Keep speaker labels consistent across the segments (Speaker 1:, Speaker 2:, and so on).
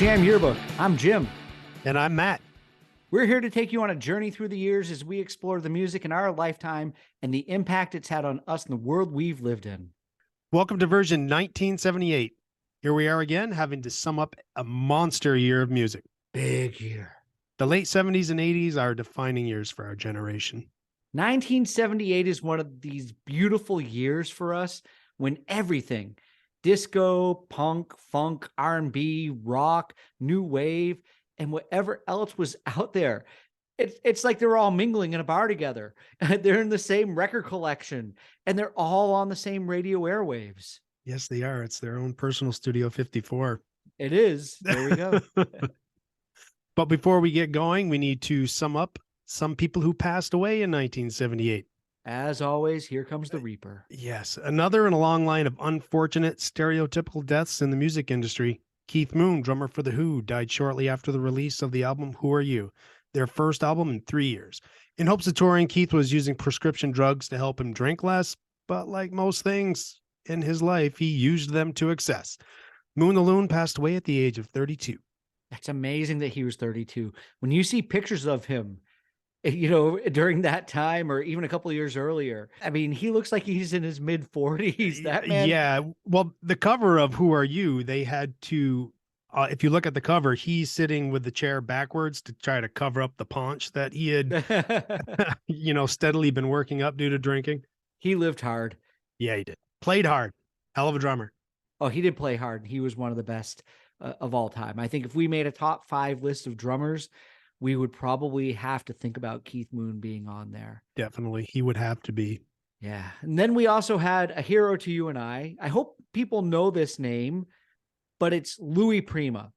Speaker 1: Jam Yearbook. I'm Jim.
Speaker 2: And I'm Matt.
Speaker 1: We're here to take you on a journey through the years as we explore the music in our lifetime and the impact it's had on us and the world we've lived in.
Speaker 2: Welcome to version 1978. Here we are again, having to sum up a monster year of music.
Speaker 1: Big year.
Speaker 2: The late 70s and 80s are defining years for our generation.
Speaker 1: 1978 is one of these beautiful years for us when everything, disco, punk, funk, R&B, rock, new wave, and whatever else was out there, it's like they're all mingling in a bar together. They're in the same record collection, and they're all on the same radio airwaves.
Speaker 2: Yes, they are. It's their own personal Studio 54.
Speaker 1: It is. There we go.
Speaker 2: But before we get going, we need to sum up some people who passed away in 1978.
Speaker 1: As always, here comes the Reaper.
Speaker 2: Yes, another in a long line of unfortunate, stereotypical deaths in the music industry. Keith Moon, drummer for The Who, died shortly after the release of the album Who Are You?, their first album in 3 years. In hopes of touring, Keith was using prescription drugs to help him drink less, but like most things in his life, he used them to excess. Moon the Loon passed away at the age of 32.
Speaker 1: That's amazing that he was 32. When you see pictures of him, you know, during that time or even a couple of years earlier, I mean, he looks like he's in his mid 40s. That man.
Speaker 2: Yeah. Well, the cover of Who Are You? They had to, if you look at the cover, he's sitting with the chair backwards to try to cover up the paunch that he had, steadily been working up due to drinking.
Speaker 1: He lived hard.
Speaker 2: Yeah, he did. Played hard. Hell of a drummer.
Speaker 1: Oh, he did play hard. He was one of the best of all time. I think if we made a top 5 list of drummers, we would probably have to think about Keith Moon being on there.
Speaker 2: Definitely. He would have to be.
Speaker 1: Yeah. And then we also had a hero to you and I hope people know this name, but it's Louis Prima.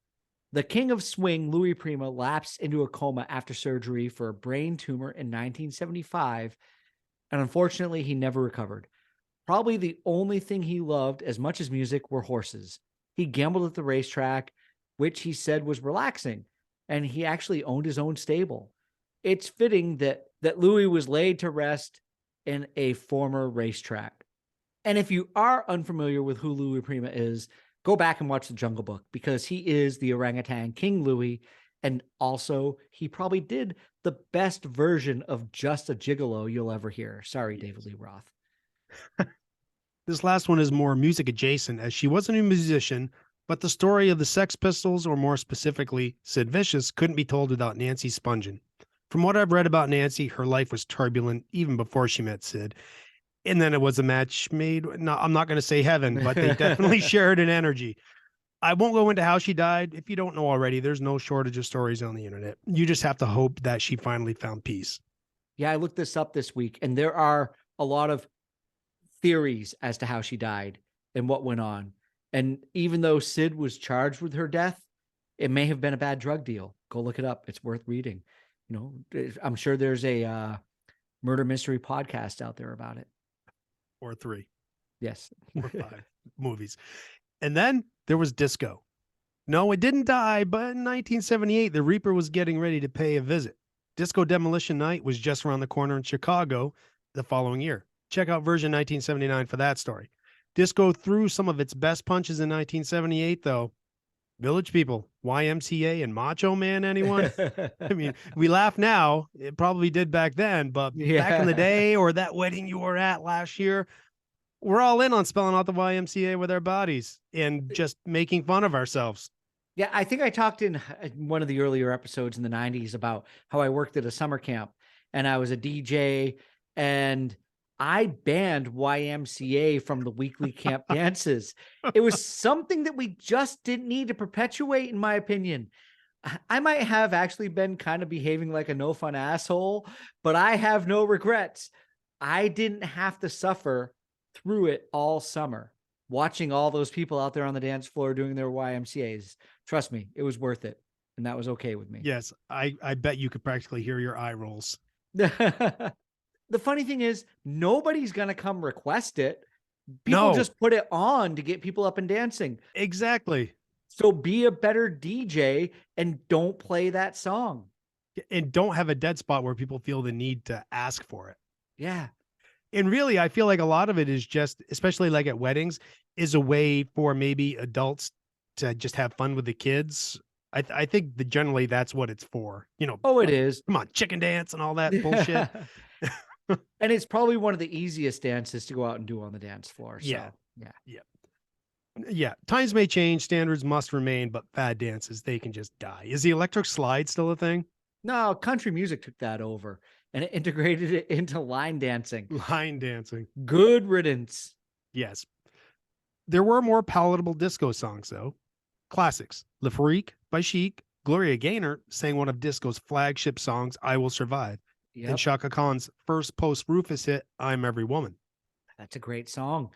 Speaker 1: The king of swing, Louis Prima, lapsed into a coma after surgery for a brain tumor in 1975. And unfortunately, he never recovered. Probably the only thing he loved as much as music were horses. He gambled at the racetrack, which he said was relaxing. And he actually owned his own stable. It's fitting that Louis was laid to rest in a former racetrack. And if you are unfamiliar with who Louis Prima is, go back and watch The Jungle Book, because he is the orangutan King Louis. And also, he probably did the best version of Just a Gigolo you'll ever hear. Sorry, David Lee Roth.
Speaker 2: This last one is more music adjacent, as she wasn't a musician, but the story of the Sex Pistols, or more specifically, Sid Vicious, couldn't be told without Nancy Spungen. From what I've read about Nancy, her life was turbulent even before she met Sid. And then it was a match made, no, I'm not going to say heaven, but they definitely shared an energy. I won't go into how she died. If you don't know already, there's no shortage of stories on the internet. You just have to hope that she finally found peace.
Speaker 1: Yeah, I looked this up this week, and there are a lot of theories as to how she died and what went on. And even though Sid was charged with her death, it may have been a bad drug deal. Go look it up. It's worth reading. You know, I'm sure there's a murder mystery podcast out there about it.
Speaker 2: Or 3.
Speaker 1: Yes.
Speaker 2: Or 5 movies. And then there was disco. No, it didn't die, but in 1978, the Reaper was getting ready to pay a visit. Disco Demolition Night was just around the corner in Chicago the following year. Check out version 1979 for that story. Disco threw some of its best punches in 1978, though. Village People, YMCA, and Macho Man, anyone? I mean, we laugh now. It probably did back then, but back in the day, or that wedding you were at last year, we're all in on spelling out the YMCA with our bodies and just making fun of ourselves.
Speaker 1: Yeah, I think I talked in one of the earlier episodes in the 90s about how I worked at a summer camp and I was a DJ, and I banned YMCA from the weekly camp dances. It was something that we just didn't need to perpetuate, in my opinion. I might have actually been kind of behaving like a no fun asshole, but I have no regrets. I didn't have to suffer through it all summer, watching all those people out there on the dance floor doing their YMCAs. Trust me, it was worth it. And that was okay with me.
Speaker 2: Yes, I bet you could practically hear your eye rolls.
Speaker 1: The funny thing is, nobody's going to come request it. People just put it on to get people up and dancing.
Speaker 2: Exactly.
Speaker 1: So be a better DJ and don't play that song.
Speaker 2: And don't have a dead spot where people feel the need to ask for it.
Speaker 1: Yeah.
Speaker 2: And really, I feel like a lot of it is just, especially like at weddings, is a way for maybe adults to just have fun with the kids I think that generally that's what it's for.
Speaker 1: Oh, it is.
Speaker 2: Come on, chicken dance and all that bullshit.
Speaker 1: And it's probably one of the easiest dances to go out and do on the dance floor.
Speaker 2: Yeah.
Speaker 1: So, yeah.
Speaker 2: Yeah. Yeah. Times may change, standards must remain, but fad dances, they can just die. Is the electric slide still a thing?
Speaker 1: No, country music took that over and it integrated it into line dancing.
Speaker 2: Line dancing.
Speaker 1: Good riddance.
Speaker 2: Yes. There were more palatable disco songs, though. Classics. Le Freak by Chic. Gloria Gaynor sang one of disco's flagship songs, I Will Survive.
Speaker 1: Yep.
Speaker 2: And Shaka Khan's first post-Rufus hit, I'm Every Woman.
Speaker 1: That's a great song.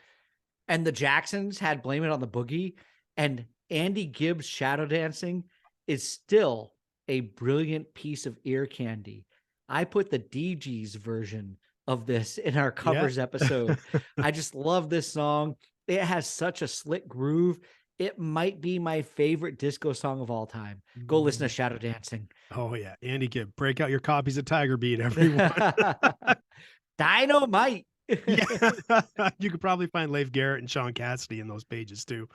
Speaker 1: And the Jacksons had Blame It on the Boogie. And Andy Gibbs' Shadow Dancing is still a brilliant piece of ear candy. I put the DG's version of this in our covers episode. I just love this song. It has such a slick groove. It might be my favorite disco song of all time. Go listen to Shadow Dancing.
Speaker 2: Oh, yeah. Andy Gibb, break out your copies of Tiger Beat, everyone.
Speaker 1: Dynamite.
Speaker 2: Yeah. You could probably find Leif Garrett and Sean Cassidy in those pages, too.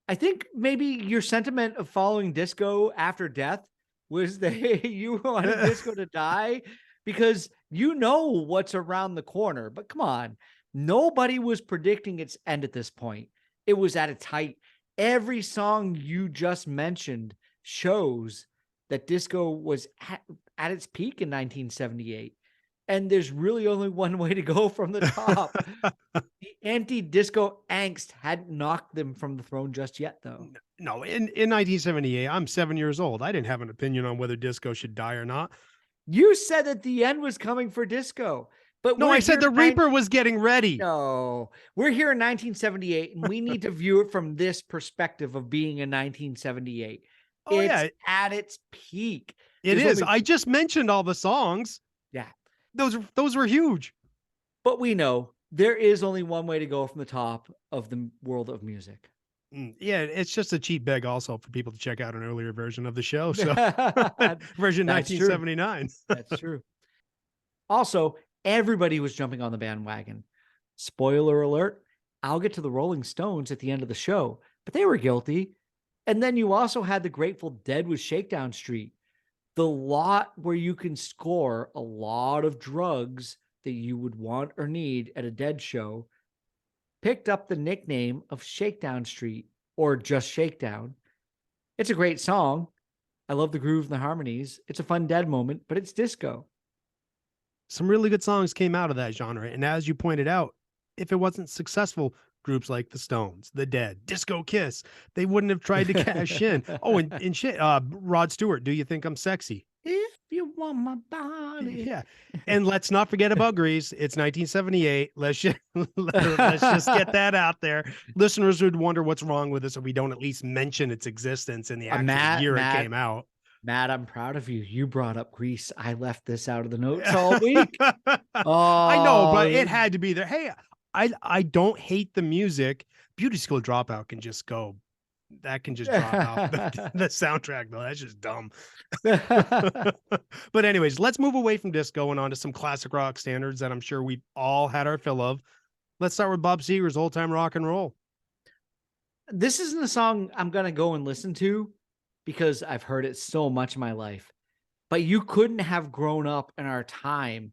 Speaker 1: I think maybe your sentiment of following disco after death was that you wanted disco to die because you know what's around the corner. But come on, nobody was predicting its end at this point. It was at its height. Every song you just mentioned shows that disco was at its peak in 1978. And there's really only one way to go from the top. The anti-disco angst hadn't knocked them from the throne just yet, though.
Speaker 2: No, in 1978, I'm 7 years old. I didn't have an opinion on whether disco should die or not.
Speaker 1: You said that the end was coming for disco. But
Speaker 2: no, I said the Reaper was getting ready.
Speaker 1: No, we're here in 1978, and we need to view it from this perspective of being in 1978.
Speaker 2: Oh,
Speaker 1: it's at its peak.
Speaker 2: It is. I just mentioned all the songs.
Speaker 1: Yeah.
Speaker 2: Those were huge.
Speaker 1: But we know there is only one way to go from the top of the world of music.
Speaker 2: Yeah, it's just a cheap beg also for people to check out an earlier version of the show. So version 1979.
Speaker 1: That's true. Also, everybody was jumping on the bandwagon. Spoiler alert, I'll get to the Rolling Stones at the end of the show, but they were guilty. And then you also had the Grateful Dead with Shakedown Street, the lot where you can score a lot of drugs that you would want or need at a Dead show, picked up the nickname of Shakedown Street or just Shakedown. It's a great song. I love the groove and the harmonies. It's a fun Dead moment, but it's disco.
Speaker 2: Some really good songs came out of that genre. And as you pointed out, if it wasn't successful, groups like the Stones, the Dead, Disco Kiss, they wouldn't have tried to cash in. Oh, and shit, Rod Stewart, Do You Think I'm Sexy?
Speaker 1: If you want my body.
Speaker 2: Yeah. And let's not forget about Grease. It's 1978. Let's just get that out there. Listeners would wonder what's wrong with us if we don't at least mention its existence in the actual year it came out.
Speaker 1: Matt, I'm proud of you. You brought up Grease. I left this out of the notes all week.
Speaker 2: I know, but it had to be there. Hey, I don't hate the music. Beauty School Dropout can just go. That can just drop off the soundtrack, though. That's just dumb. But anyways, let's move away from disco and on to some classic rock standards that I'm sure we've all had our fill of. Let's start with Bob Seger's Old Time Rock and Roll.
Speaker 1: This isn't a song I'm going to go and listen to because I've heard it so much in my life. But you couldn't have grown up in our time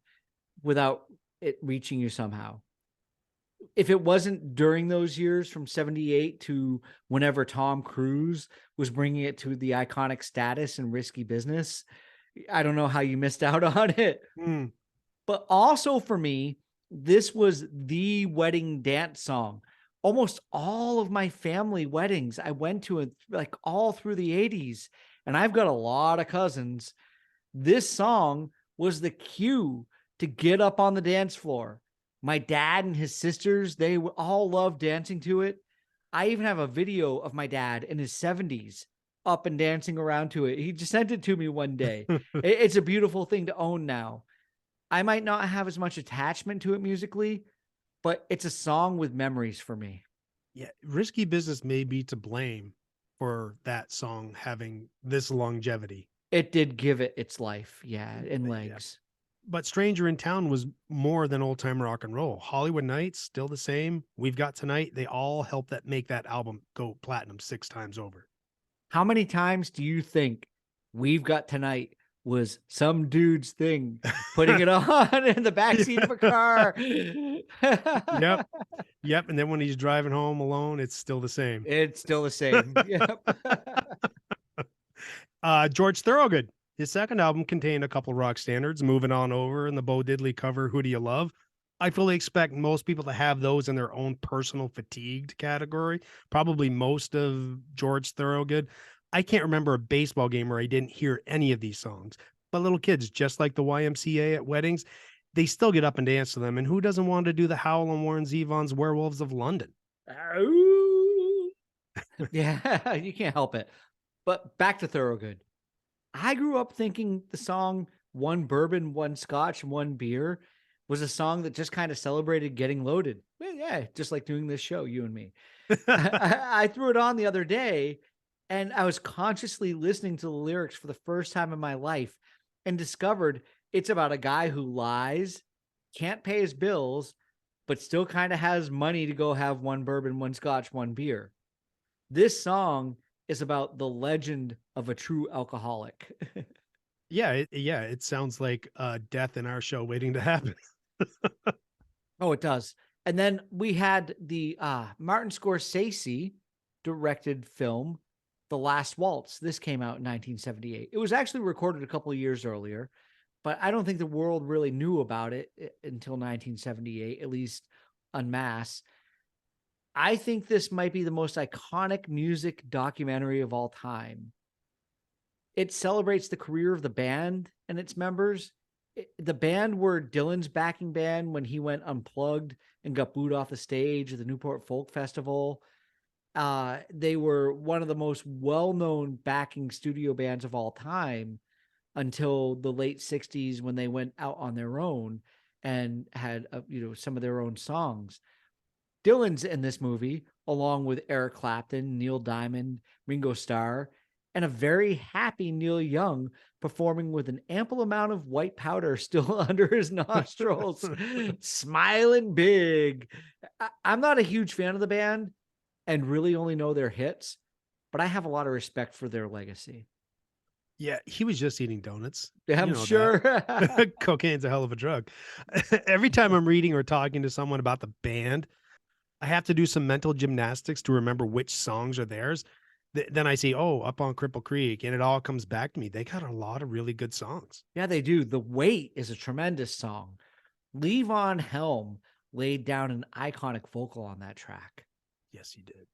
Speaker 1: without it reaching you somehow. If it wasn't during those years from 78 to whenever Tom Cruise was bringing it to the iconic status and Risky Business, I don't know how you missed out on it. But also for me, this was the wedding dance song. Almost all of my family weddings I went to like all through the 80s, and I've got a lot of cousins. This song was the cue to get up on the dance floor. My dad and his sisters, they all loved dancing to it. I even have a video of my dad in his 70s up and dancing around to it. He just sent it to me one day. It's a beautiful thing to own now. I might not have as much attachment to it musically, but it's a song with memories for me.
Speaker 2: Yeah, Risky Business may be to blame for that song having this longevity.
Speaker 1: It did give it its life, and legs.
Speaker 2: Yeah. But Stranger in Town was more than old time rock and roll. Hollywood Nights, still the same. We've Got Tonight. They all helped make that album go platinum 6 times over.
Speaker 1: How many times do you think We've Got Tonight was some dude's thing, putting it on in the backseat of a car?
Speaker 2: Yep. Yep. And then when he's driving home alone, it's still the same.
Speaker 1: It's still the same. Yep.
Speaker 2: George Thorogood. His second album contained a couple rock standards, Moving On Over and the Bo Diddley cover, Who Do You Love? I fully expect most people to have those in their own personal fatigued category. Probably most of George Thorogood. I can't remember a baseball game where I didn't hear any of these songs. But little kids, just like the YMCA at weddings, they still get up and dance to them. And who doesn't want to do the Howl and Warren Zevon's Werewolves of London?
Speaker 1: Ooh. Yeah, you can't help it. But back to Thorogood. I grew up thinking the song One Bourbon, One Scotch, One Beer was a song that just kind of celebrated getting loaded. Well, yeah, just like doing this show, you and me. I threw it on the other day and I was consciously listening to the lyrics for the first time in my life and discovered it's about a guy who lies, can't pay his bills, but still kind of has money to go have one bourbon, one scotch, one beer. This song is about the legend of a true alcoholic.
Speaker 2: It sounds like death in our show waiting to happen.
Speaker 1: Oh, it does. And then we had the Martin Scorsese directed film, The Last Waltz. This came out in 1978. It was actually recorded a couple of years earlier, but I don't think the world really knew about it until 1978, at least en masse. I think this might be the most iconic music documentary of all time. It celebrates the career of the band and its members. The band were Dylan's backing band when he went unplugged and got booed off the stage at the Newport Folk Festival. They were one of the most well-known backing studio bands of all time until the late 60s when they went out on their own and had some of their own songs. Dylan's in this movie, along with Eric Clapton, Neil Diamond, Ringo Starr, and a very happy Neil Young performing with an ample amount of white powder still under his nostrils, smiling big. I'm not a huge fan of the band and really only know their hits, but I have a lot of respect for their legacy.
Speaker 2: Yeah, he was just eating donuts.
Speaker 1: Yeah, I'm sure.
Speaker 2: Cocaine's a hell of a drug. Every time I'm reading or talking to someone about the band, I have to do some mental gymnastics to remember which songs are theirs. Then I see, oh, Up on Cripple Creek, and it all comes back to me. They got a lot of really good songs.
Speaker 1: Yeah, they do. The Wait is a tremendous song. Levon Helm laid down an iconic vocal on that track.
Speaker 2: Yes, he did.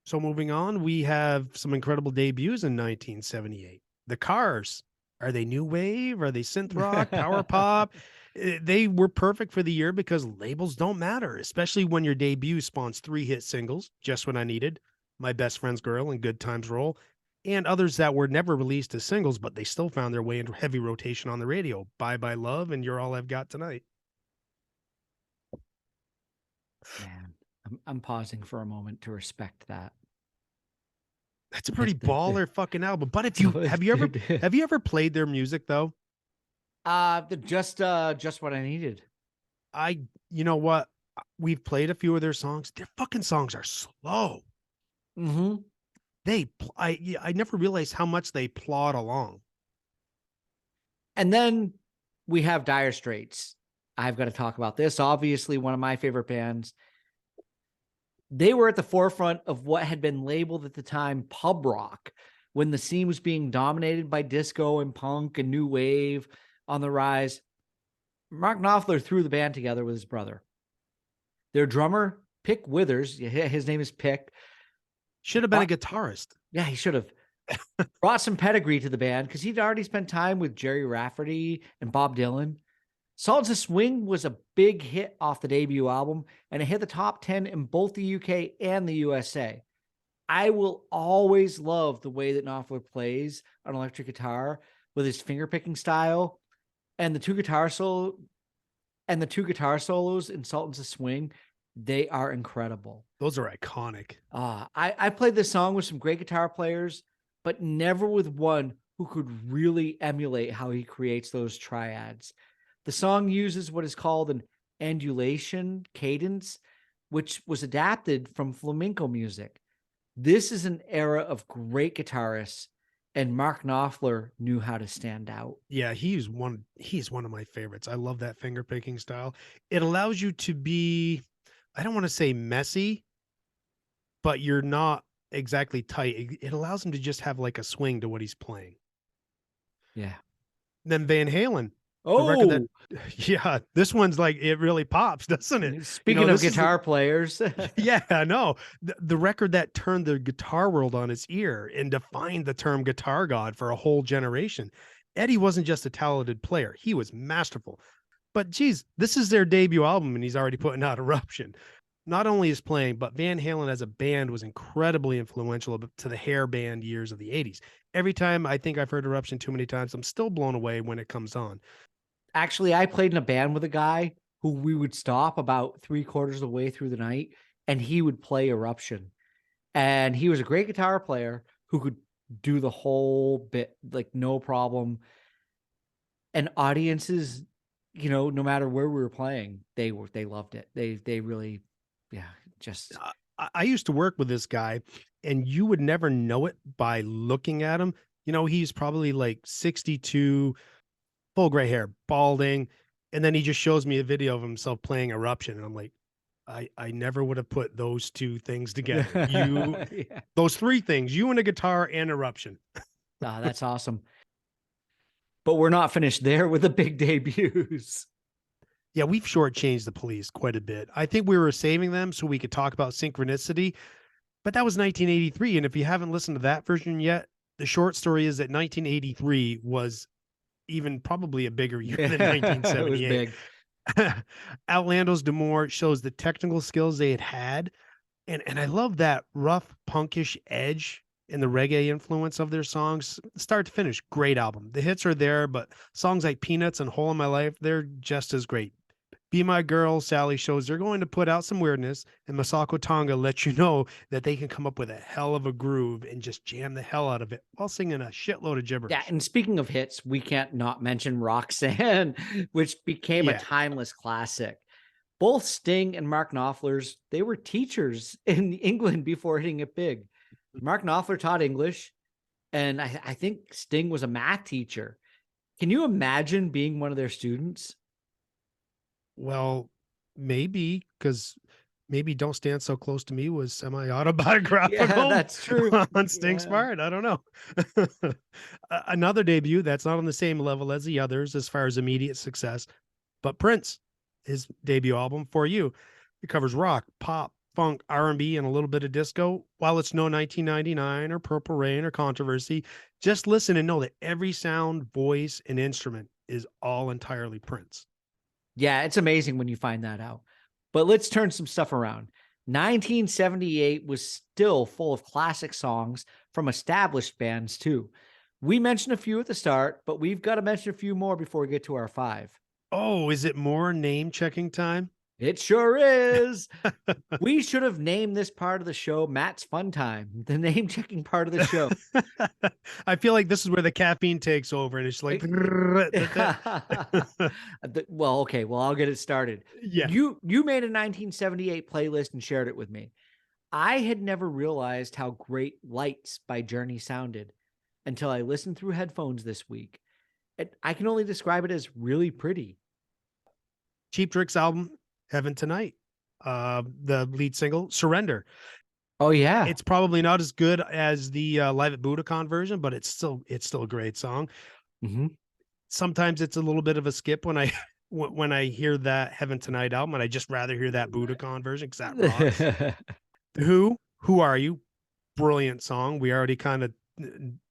Speaker 2: So moving on, we have some incredible debuts in 1978. The Cars. Are they new wave? Are they synth rock, power pop? They were perfect for the year because labels don't matter, especially when your debut spawns 3 hit singles, Just What I Needed, My Best Friend's Girl, and Good Times Roll, and others that were never released as singles, but they still found their way into heavy rotation on the radio. Bye Bye Love and You're All I've Got Tonight.
Speaker 1: Man, I'm pausing for a moment to respect that.
Speaker 2: That's a pretty baller fucking album. But if you have you ever played their music though?
Speaker 1: Just What I Needed.
Speaker 2: You know what? We've played a few of their songs. Their fucking songs are slow.
Speaker 1: Mm-hmm.
Speaker 2: I never realized how much they plod along.
Speaker 1: And then we have Dire Straits. I've got to talk about this. Obviously, one of my favorite bands. They were at the forefront of what had been labeled at the time pub rock, when the scene was being dominated by disco and punk and new wave on the rise. Mark Knopfler threw the band together with his brother. Their drummer, Pick Withers, his name is Pick.
Speaker 2: Should have been a guitarist.
Speaker 1: Yeah, he should have. Brought some pedigree to the band because he'd already spent time with Jerry Rafferty and Bob Dylan. Sultans of Swing was a big hit off the debut album, and it hit the top 10 in both the UK and the USA. I will always love the way that Knopfler plays an electric guitar with his finger-picking style, and the two guitar solos in Sultans of Swing. They are incredible.
Speaker 2: Those are iconic.
Speaker 1: I played this song with some great guitar players, but never with one who could really emulate how he creates those triads. The song uses what is called an andulation cadence, which was adapted from flamenco music. This is an era of great guitarists, and Mark Knopfler knew how to stand out.
Speaker 2: Yeah, he's one of my favorites. I love that finger picking style. It allows you to be, I don't want to say messy, but you're not exactly tight. It allows him to just have like a swing to what he's playing.
Speaker 1: Yeah.
Speaker 2: Then Van Halen, the record that
Speaker 1: Oh,
Speaker 2: yeah, this one's like it really pops, doesn't it? You know,
Speaker 1: speaking of
Speaker 2: this is the
Speaker 1: guitar players,
Speaker 2: yeah, I know. The record that turned the guitar world on its ear and defined the term guitar god for a whole generation. Eddie wasn't just a talented player, he was masterful. But geez, this is their debut album and he's already putting out Eruption. Not only his playing, but Van Halen as a band was incredibly influential to the hair band years of the 80s. Every time I think I've heard Eruption too many times, I'm still blown away when it comes on.
Speaker 1: actually, I played in a band with a guy who we would stop about 3/4 of the way through the night, and he would play Eruption. And he was a great guitar player who could do the whole bit, like no problem. And audiences, no matter where we were playing, they loved it. They really, yeah, just
Speaker 2: I used to work with this guy, and you would never know it by looking at him. You know, he's probably like 62, full gray hair, balding. And then he just shows me a video of himself playing Eruption. And I'm like, I never would have put those two things together.
Speaker 1: yeah.
Speaker 2: Those three things, you and a guitar and Eruption.
Speaker 1: That's awesome. But we're not finished there with the big debuts.
Speaker 2: Yeah, we've shortchanged the Police quite a bit. I think we were saving them so we could talk about Synchronicity, but that was 1983. And if you haven't listened to that version yet, the short story is that 1983 was even probably a bigger year than
Speaker 1: It was
Speaker 2: 1978.
Speaker 1: big.
Speaker 2: Outlandos D'Amour shows the technical skills they had. And I love that rough punkish edge and the reggae influence of their songs, start to finish. Great album. The hits are there, but songs like Peanuts and Whole of My Life, they're just as great. Be My Girl, Sally shows they're going to put out some weirdness, and Masako Tonga lets you know that they can come up with a hell of a groove and just jam the hell out of it while singing a shitload of gibberish.
Speaker 1: Yeah, and speaking of hits, we can't not mention Roxanne, which became a
Speaker 2: Yeah.
Speaker 1: timeless classic. Both Sting and Mark Knopfler's, they were teachers in England before hitting it big. Mark Knopfler taught English, and I think Sting was a math teacher. Can you imagine being one of their students?
Speaker 2: Well, maybe because maybe Don't Stand So Close to Me was semi-autobiographical.
Speaker 1: Yeah, that's true.
Speaker 2: On Sting's
Speaker 1: Yeah.
Speaker 2: part. I don't know. Another debut that's not on the same level as the others as far as immediate success, but Prince, his debut album For You, it covers rock, pop, funk, R&B, and a little bit of disco. While it's no 1999 or Purple Rain or Controversy, just listen and know that every sound, voice, and instrument is all entirely Prince.
Speaker 1: Yeah, it's amazing when you find that out. But let's turn some stuff around. 1978 was still full of classic songs from established bands, too. We mentioned a few at the start, but we've got to mention a few more before we get to our 5.
Speaker 2: Oh, is it more name checking time?
Speaker 1: It sure is. We should have named this part of the show Matt's Fun Time, the name checking part of the show.
Speaker 2: I feel like this is where the caffeine takes over and it's like
Speaker 1: Well, okay, well, I'll get it started.
Speaker 2: yeah.
Speaker 1: You made a 1978 playlist and shared it with me. I had never realized how great Lights by Journey sounded until I listened through headphones this week. I can only describe it as really pretty.
Speaker 2: Cheap Trick's album Heaven Tonight, the lead single Surrender.
Speaker 1: Oh yeah.
Speaker 2: It's probably not as good as the Live at Budokan version, but it's still a great song.
Speaker 1: Mm-hmm.
Speaker 2: Sometimes it's a little bit of a skip when I when I hear that Heaven Tonight album, and I just rather hear that Budokan version because that rocks. Who Are You? Brilliant song. We already kind of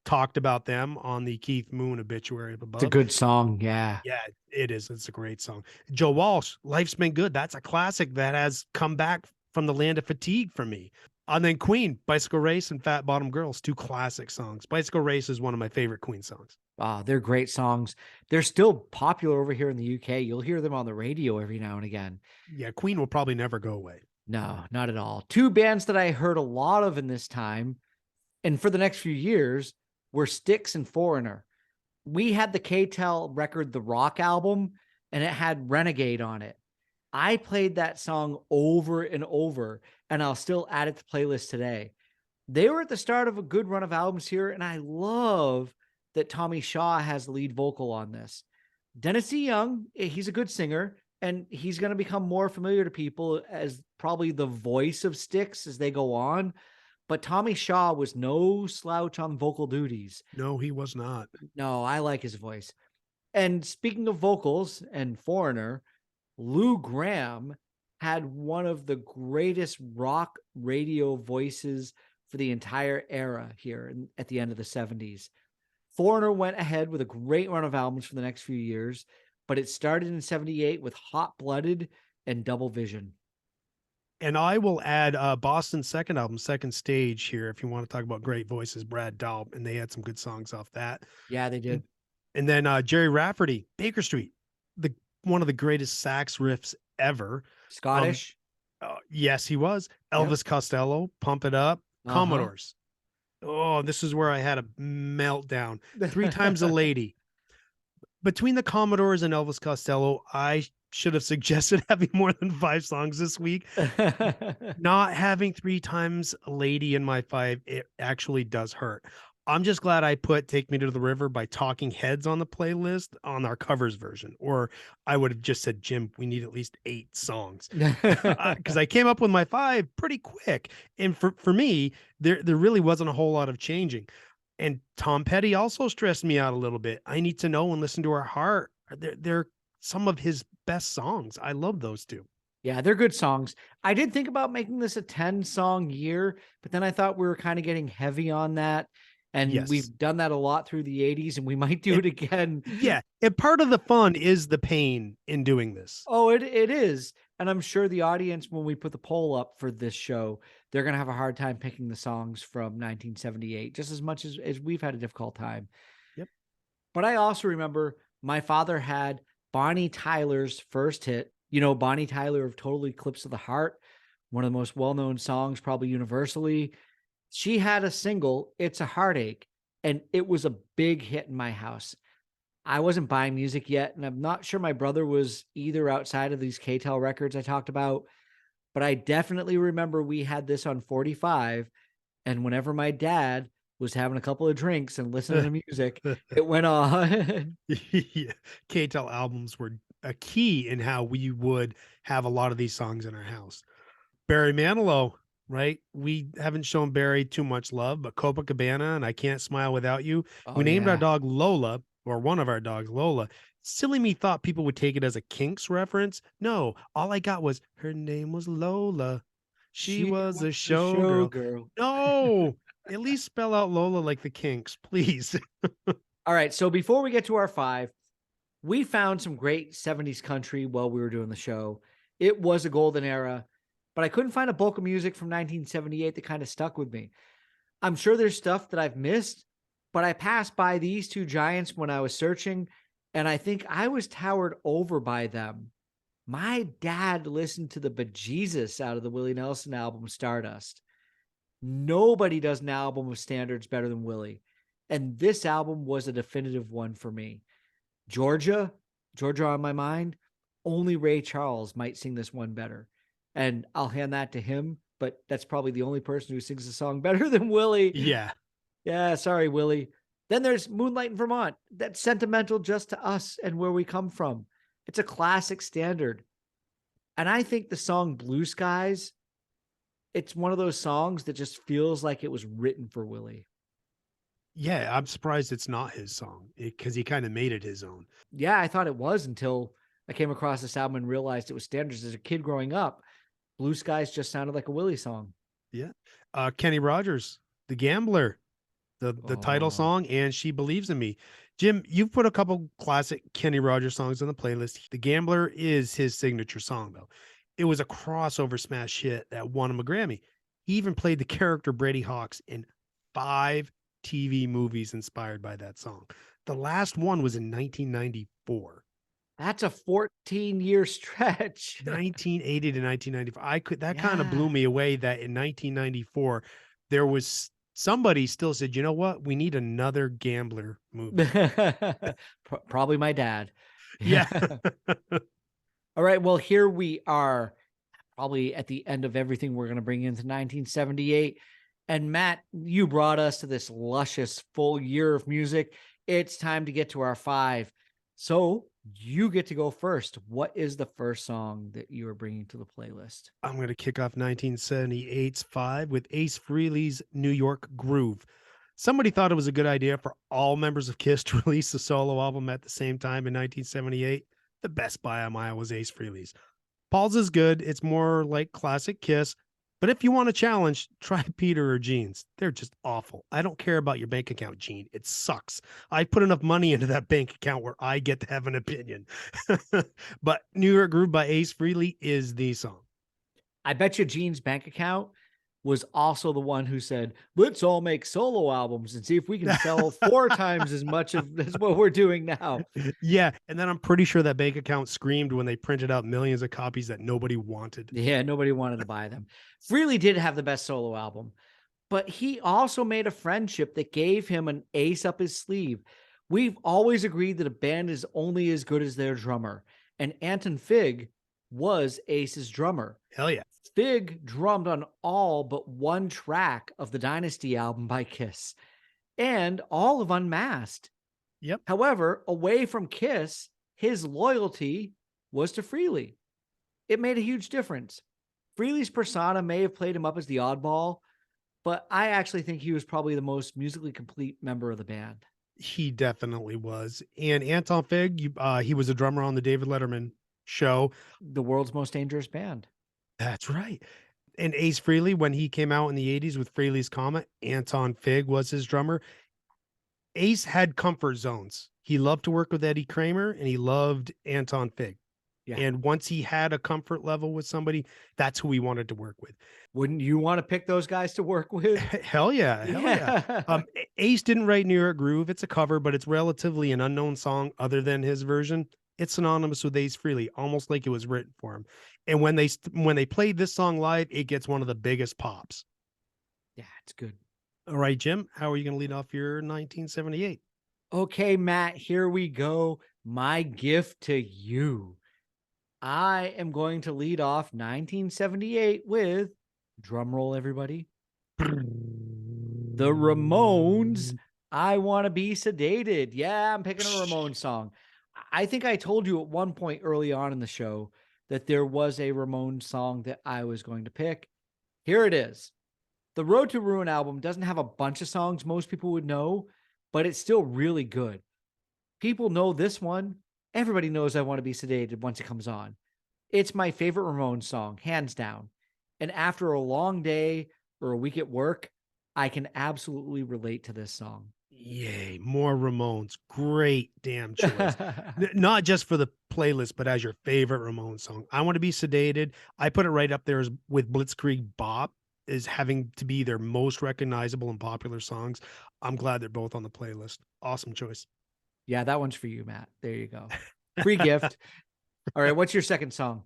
Speaker 2: talked about them on the Keith Moon obituary above.
Speaker 1: It's a good song. Yeah.
Speaker 2: Yeah, it is. It's a great song. Joe Walsh, Life's Been Good. That's a classic that has come back from the land of fatigue for me. And then Queen, Bicycle Race and Fat Bottom Girls, 2 classic songs. Bicycle Race is one of my favorite Queen songs.
Speaker 1: They're great songs. They're still popular over here in the UK. You'll hear them on the radio every now and again.
Speaker 2: Yeah, Queen will probably never go away.
Speaker 1: No, not at all. 2 bands that I heard a lot of in this time, and for the next few years, were Styx and Foreigner. We had the K-Tel record, the Rock album, and it had Renegade on it. I played that song over and over, and I'll still add it to the playlist today. They were at the start of a good run of albums here, and I love that Tommy Shaw has the lead vocal on this. Dennis E. Young, he's a good singer, and he's going to become more familiar to people as probably the voice of Styx as they go on. But Tommy Shaw was no slouch on vocal duties.
Speaker 2: No, he was not.
Speaker 1: No, I like his voice. And speaking of vocals and Foreigner, Lou Gramm had one of the greatest rock radio voices for the entire era here at the end of the 70s. Foreigner went ahead with a great run of albums for the next few years, but it started in 78 with Hot Blooded and Double Vision.
Speaker 2: And I will add Boston's second album, Second Stage, here, if you want to talk about great voices, Brad Daub, and they had some good songs off that.
Speaker 1: Yeah, they did.
Speaker 2: And then Jerry Rafferty, Baker Street, one of the greatest sax riffs ever.
Speaker 1: Scottish.
Speaker 2: Yes, he was. Elvis Costello, Pump It Up, Commodores. Oh, this is where I had a meltdown. Three Times a Lady. Between the Commodores and Elvis Costello, I should have suggested having more than 5 songs this week. Not having Three Times a Lady in my 5, it actually does hurt. I'm just glad I put Take Me to the River by Talking Heads on the playlist on our covers version, or I would have just said, Jim, we need at least 8 songs, because I came up with my 5 pretty quick. And for me, there really wasn't a whole lot of changing. And Tom Petty also stressed me out a little bit. I Need to Know and Listen to Our Heart. They're some of his best songs. I love those 2.
Speaker 1: Yeah, they're good songs. I did think about making this a 10-song year, but then I thought we were kind of getting heavy on that. And
Speaker 2: Yes.
Speaker 1: we've done that a lot through the 80s, and we might do it again.
Speaker 2: Yeah. And part of the fun is the pain in doing this.
Speaker 1: Oh, it is. And I'm sure the audience, when we put the poll up for this show, they're going to have a hard time picking the songs from 1978, just as much as we've had a difficult time.
Speaker 2: Yep.
Speaker 1: But I also remember my father had Bonnie Tyler's first hit. You know, Bonnie Tyler of Total Eclipse of the Heart, one of the most well-known songs, probably universally. She had a single, It's a Heartache, and it was a big hit in my house. I wasn't buying music yet, and I'm not sure my brother was either outside of these K-Tel records I talked about, but I definitely remember we had this on 45, and whenever my dad was having a couple of drinks and listening to music, it went on.
Speaker 2: Yeah. K-Tel albums were a key in how we would have a lot of these songs in our house. Barry Manilow, right? We haven't shown Barry too much love, but Copacabana and I Can't Smile Without You. We named our dog Lola, or one of our dogs Lola. Silly me thought people would take it as a Kinks reference. No, all I got was her name was Lola. She was a showgirl. No, at least spell out Lola like the Kinks, please.
Speaker 1: All right, so before we get to our 5, we found some great 70s country while we were doing the show. It was a golden era, but I couldn't find a bulk of music from 1978 that kind of stuck with me. I'm sure there's stuff that I've missed, but I passed by these 2 giants when I was searching, and I think I was towered over by them. My dad listened to the bejesus out of the Willie Nelson album Stardust. Nobody does an album of standards better than Willie, and this album was a definitive one for me. Georgia on My Mind, only Ray Charles might sing this one better. And I'll hand that to him, but that's probably the only person who sings the song better than Willie.
Speaker 2: Yeah.
Speaker 1: Yeah, sorry, Willie. Then there's Moonlight in Vermont. That's sentimental just to us and where we come from. It's a classic standard. And I think the song Blue Skies, it's one of those songs that just feels like it was written for Willie.
Speaker 2: Yeah, I'm surprised it's not his song because he kind of made it his own.
Speaker 1: Yeah, I thought it was until I came across this album and realized it was standards. As a kid growing up, Blue Skies just sounded like a Willie song.
Speaker 2: Yeah. Kenny Rogers, The Gambler, the title song, and She Believes in Me. Jim, you've put a couple classic Kenny Rogers songs on the playlist. The Gambler is his signature song, though. It was a crossover smash hit that won him a Grammy. He even played the character Brady Hawks in 5 TV movies inspired by that song. The last one was in 1994.
Speaker 1: That's a 14-year stretch.
Speaker 2: 1980 to 1994. That kind of blew me away that in 1994 there was somebody still said, you know what? We need another Gambler movie.
Speaker 1: Probably my dad.
Speaker 2: Yeah.
Speaker 1: All right. Well, here we are, probably at the end of everything we're going to bring into 1978. And Matt, you brought us to this luscious full year of music. It's time to get to our 5. So you get to go first. What is the first song that you are bringing to the playlist?
Speaker 2: I'm going to kick off 1978's 5 with Ace Frehley's New York Groove. Somebody thought it was a good idea for all members of Kiss to release a solo album at the same time in 1978. The best by a mile was Ace Frehley's. Paul's is good. It's more like classic Kiss. But if you want a challenge, try Peter or Gene's. They're just awful. I don't care about your bank account, Gene. It sucks. I put enough money into that bank account where I get to have an opinion. But New York Groove by Ace Frehley is the song.
Speaker 1: I bet you Gene's bank account was also the one who said, let's all make solo albums and see if we can sell 4 times as much as what we're doing now.
Speaker 2: Yeah. And then I'm pretty sure that bank account screamed when they printed out millions of copies that nobody wanted.
Speaker 1: Yeah, nobody wanted to buy them. Frehley did have the best solo album, but he also made a friendship that gave him an ace up his sleeve. We've always agreed that a band is only as good as their drummer, and Anton Fig was Ace's drummer.
Speaker 2: Hell yeah.
Speaker 1: Fig drummed on all but one track of the Dynasty album by Kiss and all of Unmasked.
Speaker 2: Yep.
Speaker 1: However, away from Kiss, his loyalty was to Frehley. It made a huge difference. Frehley's persona may have played him up as the oddball, but I actually think he was probably the most musically complete member of the band.
Speaker 2: He definitely was. And Anton Fig, he was a drummer on the David Letterman show.
Speaker 1: The world's most dangerous band.
Speaker 2: That's right. And Ace Frehley, when he came out in the 80s with Frehley's Comet, Anton Fig was his drummer. Ace had comfort zones. He loved to work with Eddie Kramer and he loved Anton Fig. Yeah. And once he had a comfort level with somebody, that's who he wanted to work with.
Speaker 1: Wouldn't you want to pick those guys to work with?
Speaker 2: Hell yeah. Hell yeah. Ace didn't write New York Groove. It's a cover, but it's relatively an unknown song other than his version. It's synonymous with Ace Frehley, almost like it was written for him. And when they played this song live, it gets one of the biggest pops.
Speaker 1: Yeah, it's good.
Speaker 2: All right, Jim, how are you going to lead off your 1978?
Speaker 1: Okay, Matt, here we go. My gift to you. I am going to lead off 1978 with, drum roll, everybody, the Ramones, I Want to Be Sedated. Yeah, I'm picking a Ramones song. I think I told you at one point early on in the show that there was a Ramones song that I was going to pick. Here it is. The Road to Ruin album doesn't have a bunch of songs most people would know, but it's still really good. People know this one. Everybody knows I Want to Be Sedated once it comes on. It's my favorite Ramones song, hands down. And after a long day or a week at work, I can absolutely relate to this song.
Speaker 2: Yay, more Ramones. Great damn choice. Not just for the playlist, but as your favorite Ramones song. I Want to Be Sedated. I put it right up there with Blitzkrieg Bop as having to be their most recognizable and popular songs. I'm glad they're both on the playlist. Awesome choice.
Speaker 1: Yeah, that one's for you, Matt. There you go. Free gift. All right, what's your second song?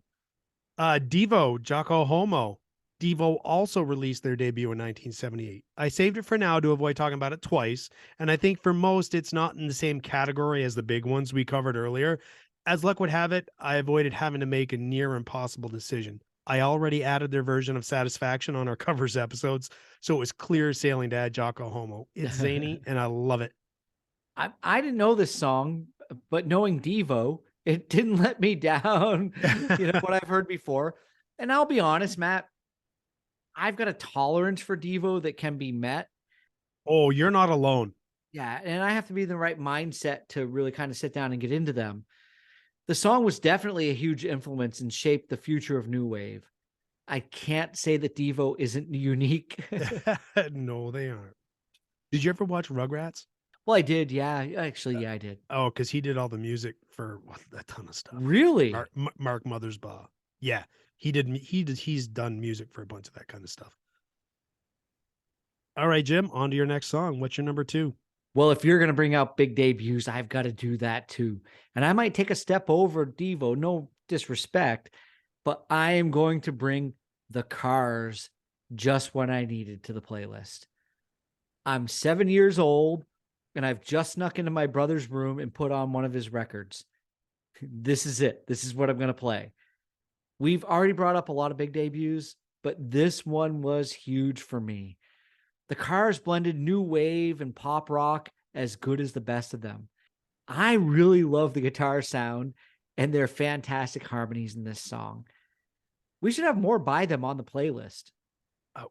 Speaker 2: Devo, Jocko Homo. Devo also released their debut in 1978. I saved it for now to avoid talking about it twice, and I think for most it's not in the same category as the big ones we covered earlier. As luck would have it, I avoided having to make a near impossible decision. I already added their version of Satisfaction on our covers episodes, so it was clear sailing to add Jocko Homo. It's zany, and I love it.
Speaker 1: I didn't know this song, but knowing Devo, it didn't let me down, what I've heard before. And I'll be honest, Matt, I've got a tolerance for Devo that can be met.
Speaker 2: Oh, you're not alone.
Speaker 1: Yeah, and I have to be in the right mindset to really kind of sit down and get into them. The song was definitely a huge influence and shaped the future of New Wave. I can't say that Devo isn't unique.
Speaker 2: No, they aren't. Did you ever watch Rugrats?
Speaker 1: Well, I did. Yeah, actually, yeah, I did.
Speaker 2: Oh, because he did all the music for a ton of stuff.
Speaker 1: Really?
Speaker 2: Mark Mothersbaugh. Yeah, he's done music for a bunch of that kind of stuff. All right, Jim, on to your next song. What's your number 2?
Speaker 1: Well, if you're going to bring out big debuts, I've got to do that too. And I might take a step over Devo, no disrespect, but I am going to bring the Cars, Just When I Needed, to the playlist. I'm 7 years old, and I've just snuck into my brother's room and put on one of his records. This is it. This is what I'm going to play. We've already brought up a lot of big debuts, but this one was huge for me. The Cars blended new wave and pop rock as good as the best of them. I really love the guitar sound and their fantastic harmonies in this song. We should have more by them on the playlist.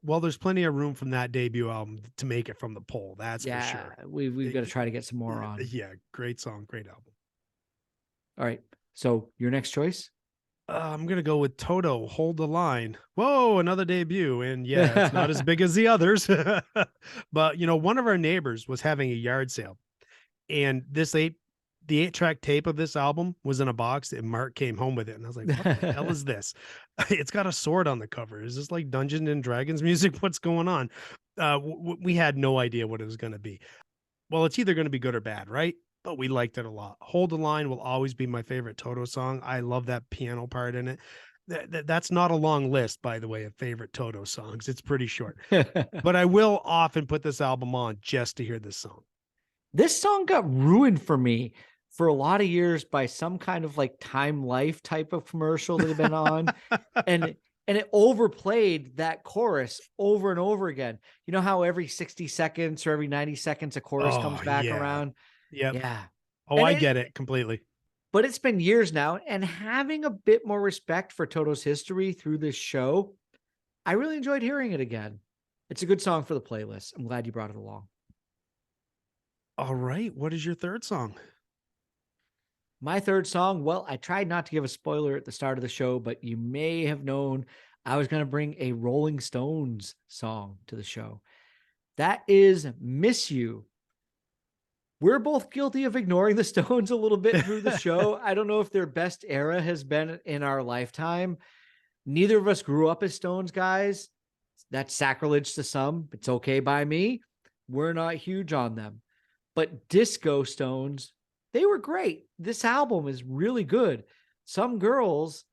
Speaker 2: Well, there's plenty of room from that debut album to make it from the poll. That's for
Speaker 1: Yeah,
Speaker 2: sure.
Speaker 1: we've got to try to get some more on.
Speaker 2: Yeah, great song, great album.
Speaker 1: All right. So your next choice?
Speaker 2: I'm gonna go with Toto. Hold the line. Whoa, another debut, and yeah, it's not as big as the others. But one of our neighbors was having a yard sale, and the 8-track tape of this album was in a box, and Mark came home with it, and I was like, "What the hell is this?" It's got a sword on the cover. Is this like Dungeons and Dragons music? What's going on? We had no idea what it was going to be. Well, it's either going to be good or bad, right? But we liked it a lot. Hold the Line will always be my favorite Toto song. I love that piano part in it. That's not a long list, by the way, of favorite Toto songs. It's pretty short. But I will often put this album on just to hear this song.
Speaker 1: This song got ruined for me for a lot of years by some kind of like Time Life type of commercial that had been on. and it overplayed that chorus over and over again. You know how every 60 seconds or every 90 seconds a chorus comes back
Speaker 2: yeah.
Speaker 1: around?
Speaker 2: Yep.
Speaker 1: Yeah.
Speaker 2: Oh,
Speaker 1: And
Speaker 2: I get it completely.
Speaker 1: but it's been years now, and having a bit more respect for Toto's history through this show, I really enjoyed hearing it again. It's a good song for the playlist. I'm glad you brought it along.
Speaker 2: All right. What is your third song?
Speaker 1: My third song, well, I tried not to give a spoiler at the start of the show, but you may have known I was going to bring a Rolling Stones song to the show. That is Miss You. We're both guilty of ignoring the Stones a little bit through the show. I don't know if their best era has been in our lifetime. Neither of us grew up as Stones guys. That's sacrilege to some. It's okay by me. We're not huge on them. But Disco Stones, they were great. This album is really good. Some Girls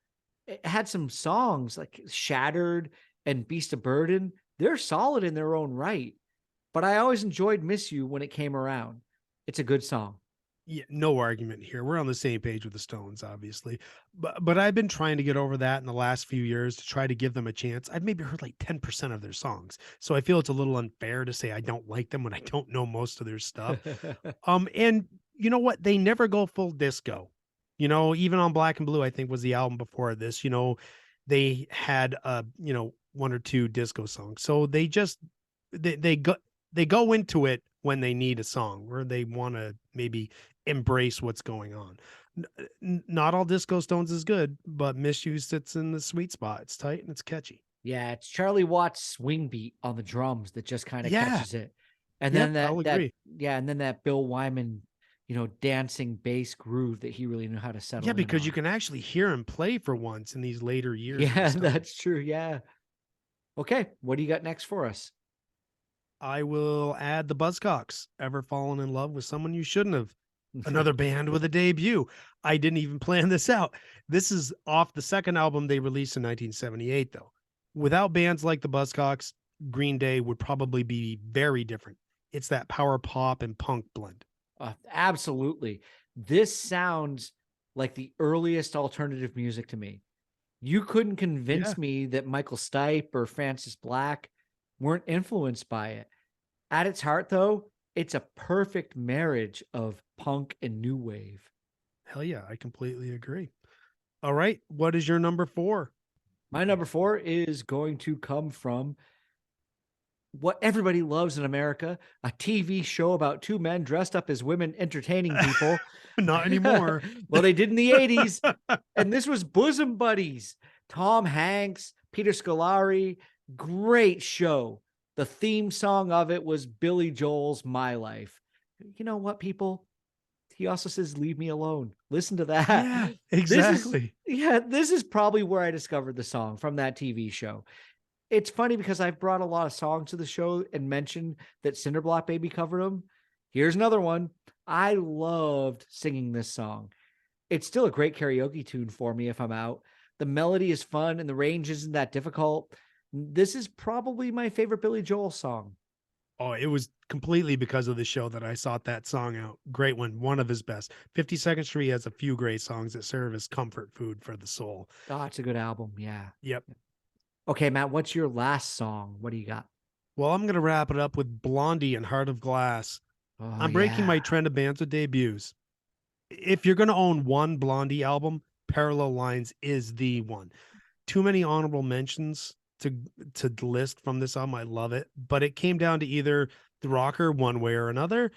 Speaker 1: had some songs like Shattered and Beast of Burden. They're solid in their own right. But I always enjoyed Miss You when it came around. It's a good song.
Speaker 2: Yeah, no argument here. We're on the same page with the Stones, obviously. But I've been trying to get over that in the last few years to try to give them a chance. I've maybe heard like 10% of their songs. So I feel it's a little unfair to say I don't like them when I don't know most of their stuff. And you know what? They never go full disco. Even on Black and Blue, I think was the album before this, they had one or two disco songs. So they go into it when they need a song where they want to maybe embrace what's going on. Not all Disco Stones is good, but Miss You sits in the sweet spot. It's tight and it's catchy.
Speaker 1: Yeah, it's Charlie Watts' swing beat on the drums that just kind of
Speaker 2: Yeah.
Speaker 1: catches it. And
Speaker 2: Yep,
Speaker 1: then
Speaker 2: I'll agree.
Speaker 1: and then that Bill Wyman, dancing bass groove that he really knew how to settle
Speaker 2: Yeah,
Speaker 1: in
Speaker 2: because you
Speaker 1: on.
Speaker 2: can actually hear him play for once in these later years.
Speaker 1: Yeah, that's true. Yeah. Okay, what do you got next for us?
Speaker 2: I will add the Buzzcocks. Ever fallen in love with someone you shouldn't have? Another band with a debut. I didn't even plan this out. This is off the second album they released in 1978, though. Without bands like the Buzzcocks, Green Day would probably be very different. It's that power pop and punk blend.
Speaker 1: Absolutely. This sounds like the earliest alternative music to me. You couldn't convince me that Michael Stipe or Francis Black weren't influenced by it. At its heart, though, it's a perfect marriage of punk and new wave.
Speaker 2: Hell yeah, I completely agree. All right, what is your number 4?
Speaker 1: My number 4 is going to come from what everybody loves in America, a TV show about two men dressed up as women entertaining people.
Speaker 2: Not anymore.
Speaker 1: Well, they did in the 80s. And this was Bosom Buddies. Tom Hanks, Peter Scolari, great show. The theme song of it was Billy Joel's My Life. You know what, people? He also says, leave me alone. Listen to that.
Speaker 2: Yeah, exactly.
Speaker 1: This is probably where I discovered the song from that TV show. It's funny because I've brought a lot of songs to the show and mentioned that Cinderblock Baby covered them. Here's another one. I loved singing this song. It's still a great karaoke tune for me if I'm out. The melody is fun and the range isn't that difficult. This is probably my favorite Billy Joel song.
Speaker 2: Oh, it was completely because of the show that I sought that song out. Great one. One of his best. 52nd Street has a few great songs that serve as comfort food for the soul.
Speaker 1: Oh, it's a good album. Yeah.
Speaker 2: Yep.
Speaker 1: Okay, Matt, what's your last song? What do you got?
Speaker 2: Well, I'm going to wrap it up with Blondie and Heart of Glass.
Speaker 1: Oh
Speaker 2: I'm breaking
Speaker 1: yeah.
Speaker 2: my trend of bands with debuts. If you're going to own one Blondie album, Parallel Lines is the one. Too many honorable mentions to list from this album. I love it, but it came down to either the rocker one way or another,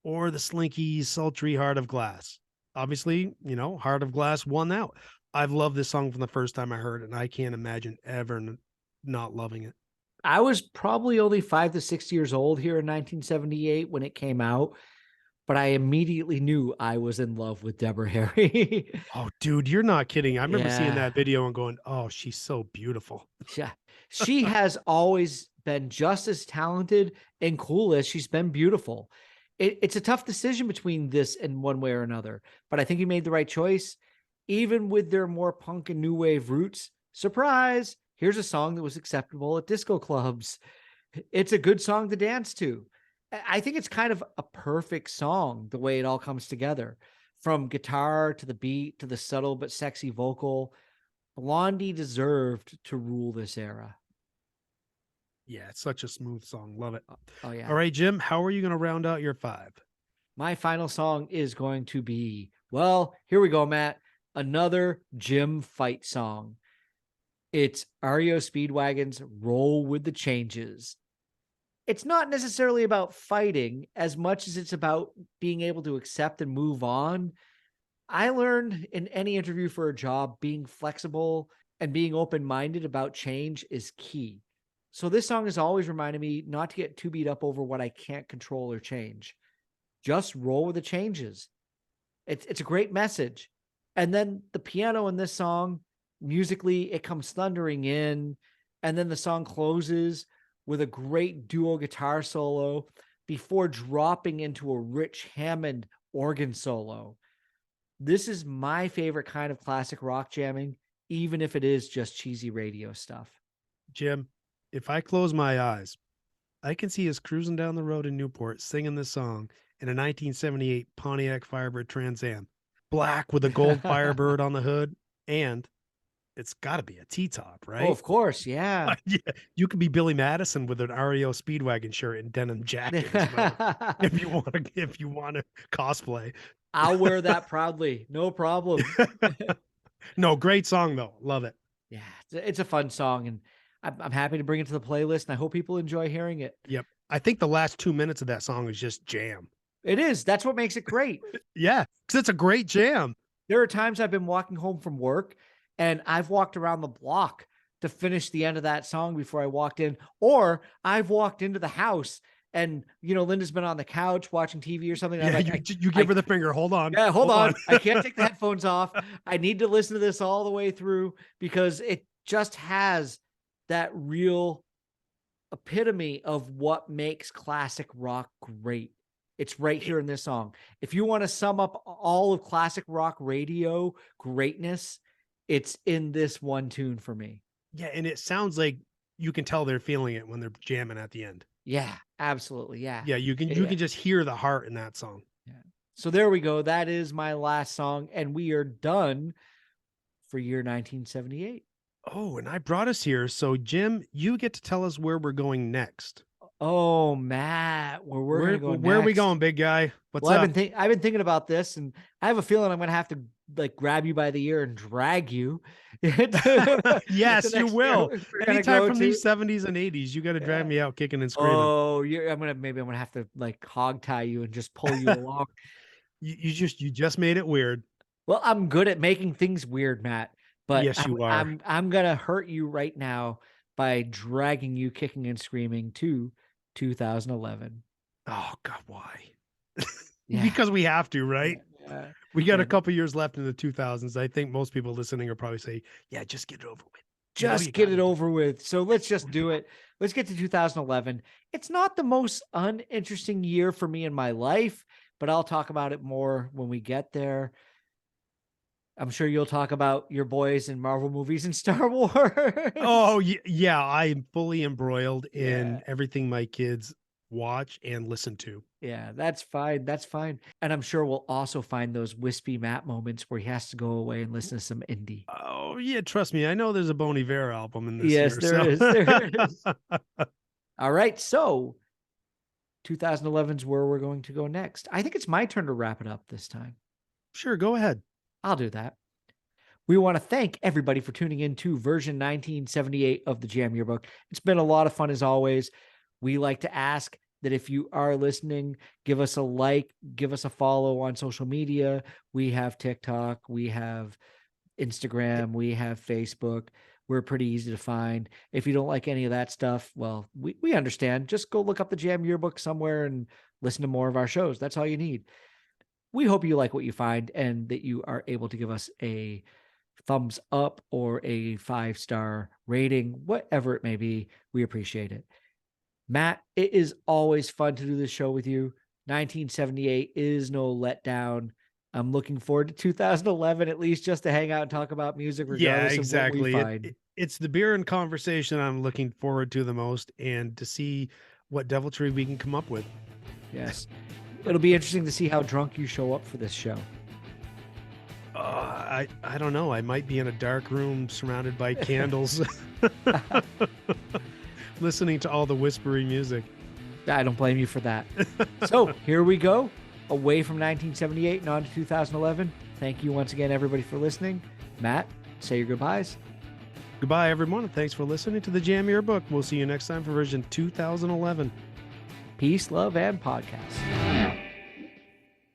Speaker 2: or the slinky, sultry Heart of Glass. Obviously, Heart of Glass won out. I've loved this song from the first time I heard it, and I can't imagine ever not loving it.
Speaker 1: I was probably only 5 to 6 years old here in 1978 when it came out, but I immediately knew I was in love with Deborah Harry.
Speaker 2: Oh, dude, you're not kidding. I remember seeing
Speaker 1: Yeah.
Speaker 2: that video and going, "Oh, she's so beautiful."
Speaker 1: Yeah. She has always been just as talented and cool as she's been beautiful. It's a tough decision between this and one way or another, but I think he made the right choice. Even with their more punk and new wave roots, surprise, here's a song that was acceptable at disco clubs. It's a good song to dance to. I think it's kind of a perfect song, the way it all comes together, from guitar to the beat to the subtle but sexy vocal. Blondie deserved to rule this era.
Speaker 2: Yeah, it's such a smooth song. Love it.
Speaker 1: Oh yeah.
Speaker 2: All right, Jim, how are you going to round out your 5?
Speaker 1: My final song is going to be, well, here we go, Matt. Another Jim fight song. It's REO Speedwagon's Roll with the Changes. It's not necessarily about fighting as much as it's about being able to accept and move on. I learned in any interview for a job, being flexible and being open-minded about change is key. So this song has always reminded me not to get too beat up over what I can't control or change. Just roll with the changes. It's a great message. And then the piano in this song, musically, it comes thundering in, and then the song closes with a great duo guitar solo before dropping into a rich Hammond organ solo. This is my favorite kind of classic rock jamming, even if it is just cheesy radio stuff.
Speaker 2: Jim, if I close my eyes, I can see us cruising down the road in Newport singing this song in a 1978 Pontiac Firebird Trans Am, black with a gold Firebird on the hood, and it's got to be a T-top, right?
Speaker 1: Oh, of course, yeah.
Speaker 2: Yeah, you could be Billy Madison with an REO Speedwagon shirt and denim jacket as well, if you want to cosplay.
Speaker 1: I'll wear that proudly, no problem.
Speaker 2: No, great song though, love it.
Speaker 1: Yeah, it's a fun song, and I'm happy to bring it to the playlist, and I hope people enjoy hearing it.
Speaker 2: Yep, I think the last 2 minutes of that song is just jam.
Speaker 1: It is. That's what makes it great.
Speaker 2: Yeah, because it's a great jam.
Speaker 1: There are times I've been walking home from work, and I've walked around the block to finish the end of that song before I walked in, or I've walked into the house and, Linda's been on the couch watching TV or something.
Speaker 2: Yeah, you give her the finger. Hold on.
Speaker 1: Yeah, hold on. I can't take the headphones off. I need to listen to this all the way through because it just has that real epitome of what makes classic rock great. It's right here in this song. If you want to sum up all of classic rock radio greatness, it's in this one tune for me.
Speaker 2: Yeah, and it sounds like you can tell they're feeling it when they're jamming at the end.
Speaker 1: Yeah, absolutely. Yeah.
Speaker 2: Yeah, you can just hear the heart in that song.
Speaker 1: Yeah. So there we go. That is my last song, and we are done for year 1978.
Speaker 2: Oh, and I brought us here. So Jim, you get to tell us where we're going next.
Speaker 1: Oh, Matt, where
Speaker 2: are we going, big guy? What's up?
Speaker 1: I've been thinking about this, and I have a feeling I'm going to have to grab you by the ear and drag you.
Speaker 2: Yes, you will. Anytime from these 70s and 80s, you got to drag me out kicking and screaming.
Speaker 1: Oh, I'm gonna have to hog tie you and just pull you along.
Speaker 2: You just made it weird.
Speaker 1: Well, I'm good at making things weird, Matt. But
Speaker 2: yes, you are.
Speaker 1: I'm gonna hurt you right now by dragging you kicking and screaming to 2011.
Speaker 2: Oh God, why?
Speaker 1: Yeah.
Speaker 2: Because we have to, right?
Speaker 1: Yeah.
Speaker 2: We got a couple years left in the 2000s. I think most people listening are probably say, "Yeah, just get it over with.
Speaker 1: Just get it over with." So let's just do it. Let's get to 2011. It's not the most uninteresting year for me in my life, but I'll talk about it more when we get there. I'm sure you'll talk about your boys in Marvel movies and Star Wars.
Speaker 2: Oh, yeah. I'm fully embroiled in everything my kids watch and listen to.
Speaker 1: Yeah, that's fine. That's fine. And I'm sure we'll also find those wispy Matt moments where he has to go away and listen to some indie.
Speaker 2: Oh, yeah. Trust me. I know there's a Bon Iver album in this
Speaker 1: Yes,
Speaker 2: year,
Speaker 1: there is. There is. All right. So 2011 is where we're going to go next. I think it's my turn to wrap it up this time.
Speaker 2: Sure, go ahead.
Speaker 1: I'll do that. We want to thank everybody for tuning in to version 1978 of the Jam Yearbook. It's been a lot of fun as always. We like to ask that if you are listening, give us a like, give us a follow on social media. We have TikTok, we have Instagram, we have Facebook. We're pretty easy to find. If you don't like any of that stuff, well, we understand. Just go look up the Jam Yearbook somewhere and listen to more of our shows. That's all you need. We hope you like what you find and that you are able to give us a thumbs up or a 5-star rating, whatever it may be. We appreciate it. Matt, it is always fun to do this show with you. 1978 is no letdown. I'm looking forward to 2011, at least just to hang out and talk about music, regardless
Speaker 2: exactly.
Speaker 1: of what we find.
Speaker 2: It's the beer and conversation I'm looking forward to the most, and to see what deviltry we can come up with.
Speaker 1: Yes. It'll be interesting to see how drunk you show up for this show.
Speaker 2: I don't know. I might be in a dark room surrounded by candles, listening to all the whispery music.
Speaker 1: I don't blame you for that. So here we go, away from 1978 and on to 2011. Thank you once again, everybody, for listening. Matt, say your goodbyes.
Speaker 2: Goodbye, everyone, and thanks for listening to the Jam Yearbook. We'll see you next time for version 2011.
Speaker 1: Peace, love, and podcasts.